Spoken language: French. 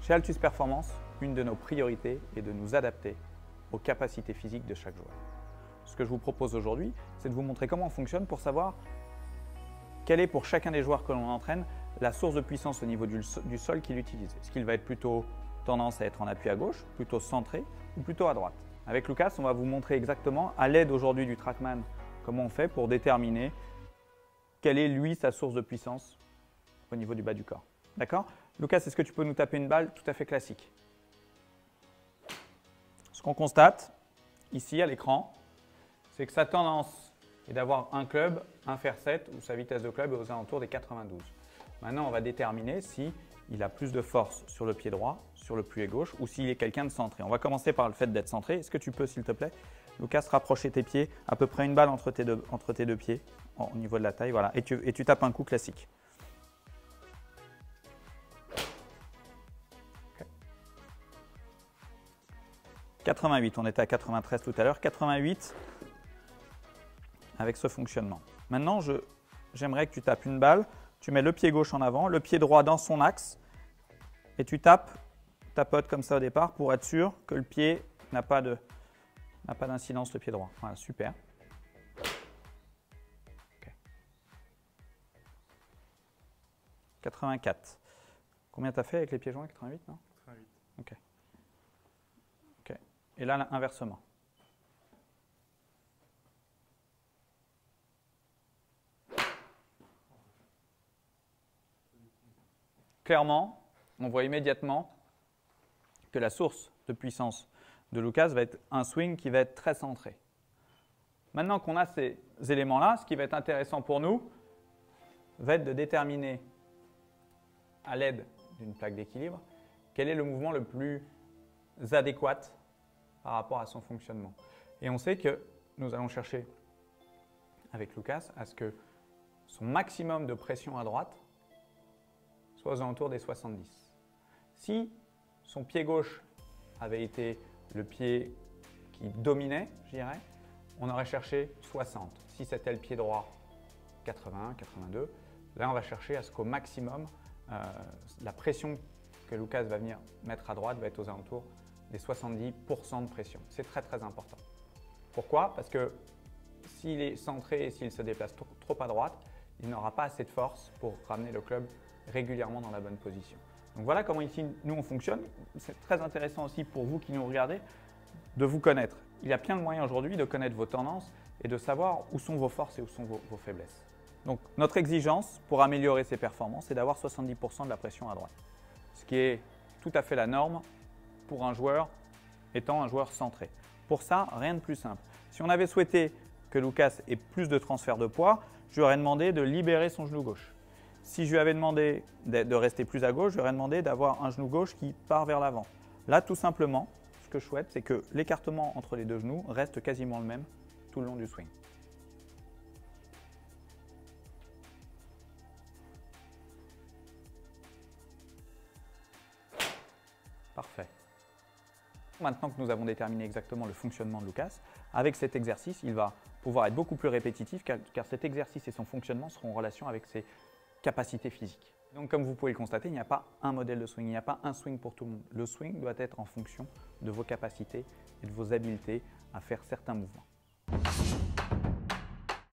Chez Altus Performance, une de nos priorités est de nous adapter aux capacités physiques de chaque joueur. Ce que je vous propose aujourd'hui, c'est de vous montrer comment on fonctionne pour savoir quelle est pour chacun des joueurs que l'on entraîne la source de puissance au niveau du sol qu'il utilise. Est-ce qu'il va être plutôt tendance à être en appui à gauche, plutôt centré ou plutôt à droite? Avec Lucas, on va vous montrer exactement, à l'aide aujourd'hui du TrackMan, comment on fait pour déterminer quelle est lui sa source de puissance au niveau du bas du corps. D'accord? Lucas, est-ce que tu peux nous taper une balle tout à fait classique? Ce qu'on constate ici à l'écran, c'est que sa tendance est d'avoir un club, un fer 7 ou sa vitesse de club est aux alentours des 92. Maintenant, on va déterminer si il a plus de force sur le pied droit, sur le pied gauche ou s'il est quelqu'un de centré. On va commencer par le fait d'être centré. Est-ce que tu peux, s'il te plaît, Lucas, rapprocher tes pieds, à peu près une balle entre tes deux pieds, au niveau de la taille, voilà, et tu tapes un coup classique. Okay. 88, on était à 93 tout à l'heure. 88 avec ce fonctionnement. Maintenant, j'aimerais que tu tapes une balle. Tu mets le pied gauche en avant, le pied droit dans son axe et tu tapotes comme ça au départ pour être sûr que le pied n'a pas d'incidence, le pied droit. Voilà, super. Okay. 84. Combien tu as fait avec les pieds joints? 88, non? 88. Ok. Ok. Et là, inversement. Clairement, on voit immédiatement que la source de puissance de Lucas va être un swing qui va être très centré. Maintenant qu'on a ces éléments-là, ce qui va être intéressant pour nous va être de déterminer à l'aide d'une plaque d'équilibre quel est le mouvement le plus adéquat par rapport à son fonctionnement. Et on sait que nous allons chercher avec Lucas à ce que son maximum de pression à droite soit aux alentours des 70. Si son pied gauche avait été le pied qui dominait, je dirais, on aurait cherché 60. Si c'était le pied droit, 80, 82. Là, on va chercher à ce qu'au maximum, la pression que Lucas va venir mettre à droite va être aux alentours des 70% de pression. C'est très très important. Pourquoi? Parce que s'il est centré et s'il se déplace trop à droite, il n'aura pas assez de force pour ramener le club régulièrement dans la bonne position. Donc voilà comment ici nous on fonctionne. C'est très intéressant aussi pour vous qui nous regardez de vous connaître. Il y a plein de moyens aujourd'hui de connaître vos tendances et de savoir où sont vos forces et où sont vos faiblesses. Donc notre exigence pour améliorer ses performances, c'est d'avoir 70% de la pression à droite. Ce qui est tout à fait la norme pour un joueur étant un joueur centré. Pour ça, rien de plus simple. Si on avait souhaité que Lucas ait plus de transfert de poids, je lui aurais demandé de libérer son genou gauche. Si je lui avais demandé de rester plus à gauche, je lui aurais demandé d'avoir un genou gauche qui part vers l'avant. Là, tout simplement, ce que je souhaite, c'est que l'écartement entre les deux genoux reste quasiment le même tout le long du swing. Parfait. Maintenant que nous avons déterminé exactement le fonctionnement de Lucas, avec cet exercice, il va pouvoir être beaucoup plus répétitif car cet exercice et son fonctionnement seront en relation avec ses capacités physiques. Donc comme vous pouvez le constater, il n'y a pas un modèle de swing, il n'y a pas un swing pour tout le monde. Le swing doit être en fonction de vos capacités et de vos habiletés à faire certains mouvements.